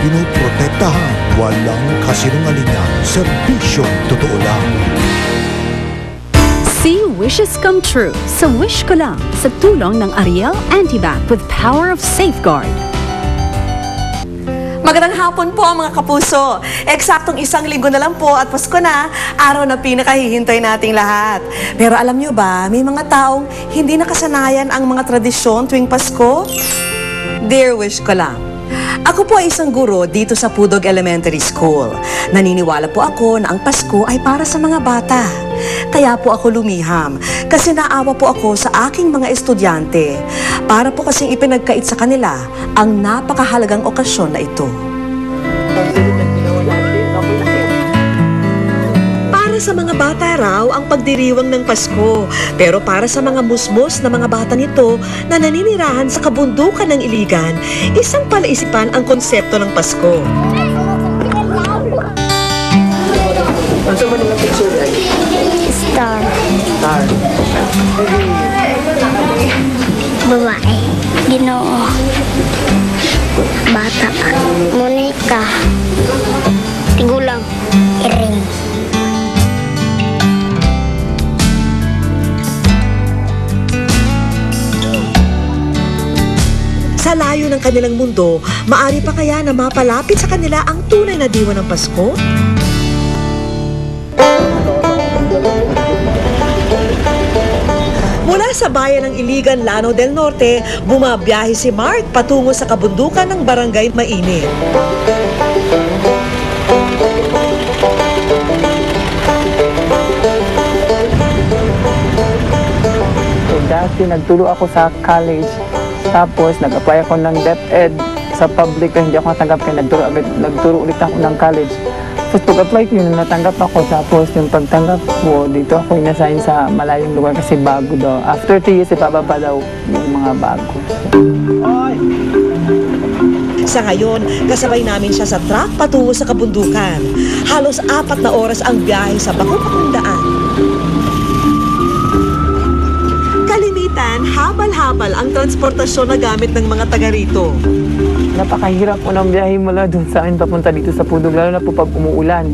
pinoprotektahan. Walang kasinungalingan, serbisyong totoo lang. See wishes come true sa Wish Ko Lang sa tulong ng Ariel Antibac with power of safeguard. Magandang hapon po mga kapuso. Eksaktong 1 linggo na lang po at Pasko na, araw na pinakahihintay nating lahat. Pero alam nyo ba, may mga taong hindi nakasanayan ang mga tradisyon tuwing Pasko? Dear Wish Ko Lang, ako po ay isang guro dito sa Pudog Elementary School. Naniniwala po ako na ang Pasko ay para sa mga bata. Kaya po ako lumiham kasi naawa po ako sa aking mga estudyante para po kasing ipinagkait sa kanila ang napakahalagang okasyon na ito. Para sa mga bata raw ang pagdiriwang ng Pasko, pero para sa mga musmos na mga bata nito na naninirahan sa kabundukan ng Iligan, isang palaisipan ang konsepto ng Pasko. Star. Babae. Ginoo. Bata. Monica. Tigulang. Iring. Sa layo ng kanilang mundo, maari pa kaya na mapalapit sa kanila ang tunay na diwa ng Pasko? Mula sa bayan ng Iligan, Lanao del Norte, bumabiyahe si Mark patungo sa kabundukan ng Barangay Mainit. Dati nagturo ako sa college, tapos nag-apply ako ng DepEd sa public, hindi ako natanggap kaya nagturo ulit ako ng college. Tapos pag-apply ko yun, natanggap ako. Tapos yung pagtanggap ko, dito ako inassign sa malayong lugar kasi bago daw. After 3 years, ipababa daw yung mga bago. Sa ngayon, kasabay namin siya sa truck patungo sa kabundukan. Halos 4 na oras ang biyahe sa bakong daan. Kalimitan, habal-habal ang transportasyon na gamit ng mga taga rito. Napakahirap po ng biyahe mula doon sa amin papunta dito sa Pudog, lalo na po pag umuulan.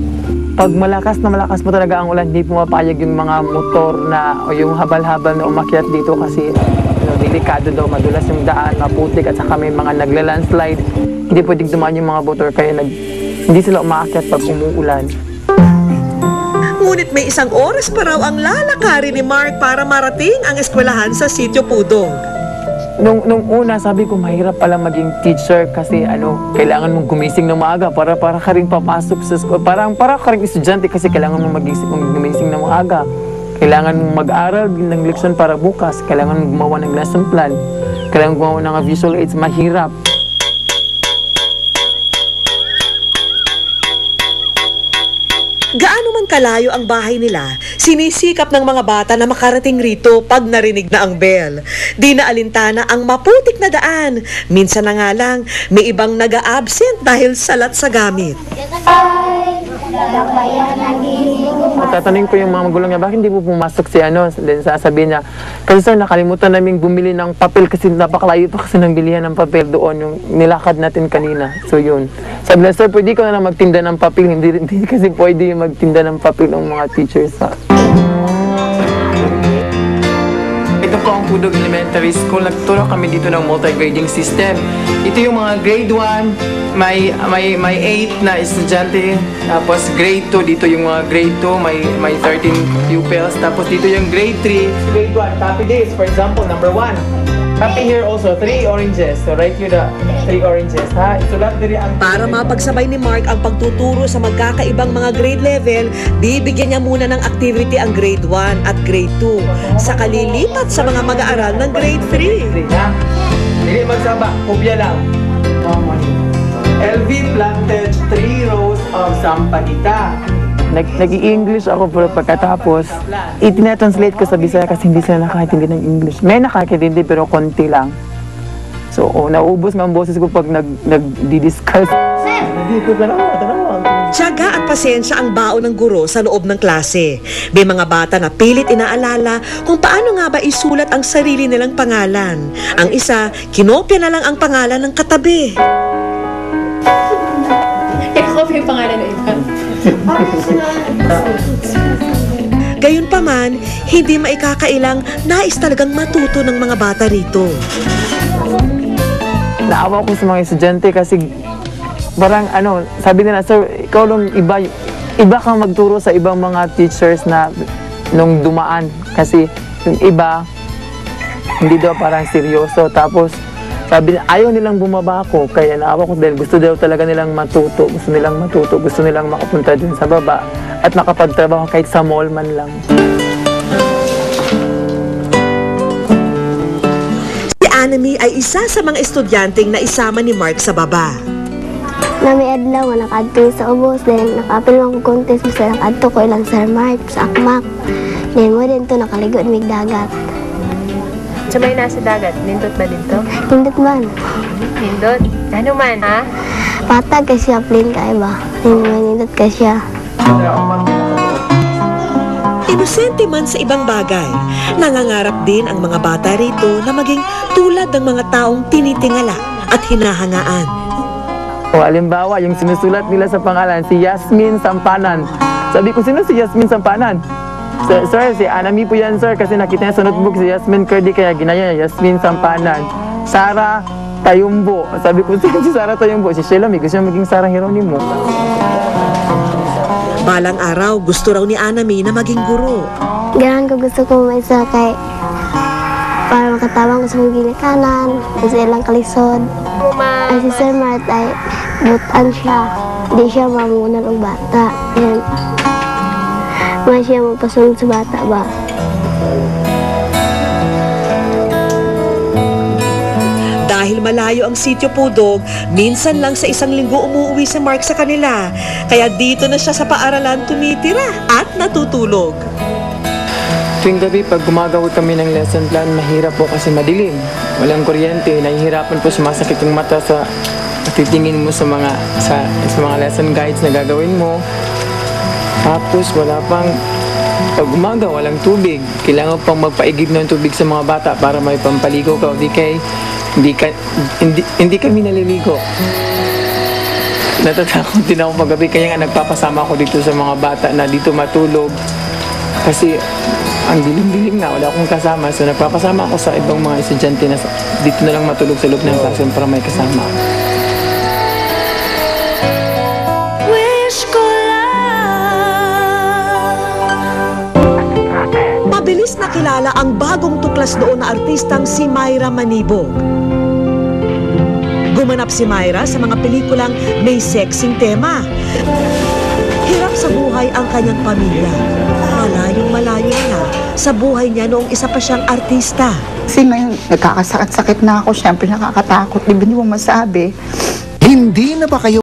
Pag malakas po talaga ang ulan, hindi pumapayag yung mga motor na o yung habal-habal na umakyat dito kasi delikado daw, madulas yung daan, maputik at saka may mga nagla-landslide. Hindi pwedeng dumaan yung mga motor kaya hindi sila umaakyat pag umuulan. Ngunit may 1 oras pa raw ang lalakarin ni Mark para marating ang eskwelahan sa Sitio Pudong. Nung una, sabi ko, mahirap pala maging teacher kasi kailangan mong gumising ng maaga para ka rin papasok sa school. Para ka rin estudyante kasi kailangan mong gumising ng maaga. Kailangan mong mag-aral ng leksyon para bukas. Kailangan mong gumawa ng lesson plan. Kailangan gumawa ng visual aids. Mahirap. Gaano man kalayo ang bahay nila, sinisikap ng mga bata na makarating rito pag narinig na ang bell. Di na alintana ang maputik na daan. Minsan na nga lang, may ibang naga-absent dahil salat sa gamit. Tatanungin ko yung mga magulang niya, bakit hindi po pumasok si then sasabihin niya, kasi sir, nakalimutan namin bumili ng papel kasi napakalayo pa kasi ng bilihan ng papel doon, yung nilakad natin kanina. So yun. Sabi na, sir, pwede ko na lang magtinda ng papel, hindi kasi pwede magtinda ng papel ng mga teachers. Ito po ang Pudog Elementary School. Nagturo kami dito ng multi-grading system. Ito yung mga grade 1, may 8 na estudyante. Tapos grade 2, dito yung mga grade 2, may 13 pupils. Tapos dito yung grade 3. Grade 1, copy this. For example, number 1. Copy here also, 3 oranges. So write here the 3 oranges. Isulat diri ang... Para mapagsabay ni Mark ang pagtuturo sa magkakaibang mga grade level, bibigyan niya muna ng activity ang grade 1 at grade 2. Sa kalilipat sa mga mag-aaral ng grade 3. Hindi magsaba, kubya lang. LV planted 3 rows of sampaguita. Nag-i-English ako pero pagkatapos, itinatranslate ko sa Bisaya kasi hindi sila nakakaintindi ng English. May nakakaintindi pero konti lang. So, nauubos nga ang boses ko pag nag-di-discuss. Tiyaga at pasensya ang baon ng guro sa loob ng klase. May mga bata na pilit inaalala kung paano nga ba isulat ang sarili nilang pangalan. Ang isa, kinopya na lang ang pangalan ng katabi. Gayunpaman, hindi maikakailang nais talagang matuto ng mga bata rito. Naawa ko sa mga estudyante kasi parang sabi nila, sir, ikaw lang iba kang magturo sa ibang mga teachers na nung dumaan. Kasi yung iba, hindi daw parang seryoso. Tapos sabi nila, ayaw nilang bumaba ako. Kaya naawa ko dahil gusto daw talaga nilang matuto. Gusto nilang makapunta dun sa baba. At makapagtrabaho kahit sa mall man lang. Si Anami ay isa sa mga estudyanteng na isama ni Mark sa baba. Nami adlaw nga nakadto sa ubos, then nakapil man ko contest sa nakadto ko ilang Sir Mark sa akmak. Then mo din to nakaligo mig dagat. Sabay na sa dagat, nindot ba dito? Hindot man. Nindot? Ano man, ha? Patag ka siya, plain ka ba? Hindot ka siya. Inosente man sa ibang bagay, nangangarap din ang mga bata rito na maging tulad ng mga taong tinitingala at hinahangaan. O alimbawa, yung sinusulat nila sa pangalan, si Yasmin Sampanan. Sabi ko, sino si Yasmin Sampanan? Sir, si Anami po yan, sir, kasi nakita niya sa notebook si Yasmin Curdy, kaya ginaya niya, Yasmin Sampanan. Sara Tayumbo. Sabi ko, sino si Sara Tayumbo? Si Sheila, may gusto niya maging Sara Geronimo. Balang araw, gusto raw ni Anami na maging guro. Ganun ko gusto ko maisa kay para makatabang ko sa mga ginikanan, sa ilang kalisod. Ang si Sir Mart ay butan siya. Hindi siya mamunal ng bata. Yan. May siya magpasunod sa bata ba? Dahil malayo ang sitio Pudog, minsan lang sa isang linggo umuwi si Mark sa kanila. Kaya dito na siya sa paaralan tumitira at natutulog. Tuwing gabi, pag gumagawa kami ng lesson plan, mahirap po kasi madilim. Walang kuryente, nahihirapan po, sumasakit yung mata sa titingin mo sa mga lesson guides na gagawin mo. Tapos wala pang, pag umaga, walang tubig. Kailangan pang magpaigib ng tubig sa mga bata para may pampaligo ka o hindi kami naliligo. Natatakot din ako paggabi, kaya nga nagpapasama ako dito sa mga bata na dito matulog. Kasi ang dilim-dilim nga, wala akong kasama. So nagpapasama ako sa ibang mga estudyante na dito na lang matulog sa loob ng classroom para may kasama. Mabilis nakilala ang bagong tuklas doon na artistang si Myra Manibog. Gumanap si Myra sa mga pelikulang may sexing tema. Hirap sa buhay ang kanyang pamilya. Malayong-malayo na sa buhay niya noong isa pa siyang artista. Kasi ngayon, nagkakasakit-sakit na ako. Siyempre nakakatakot. Di ba mo masabi? Hindi na ba kayo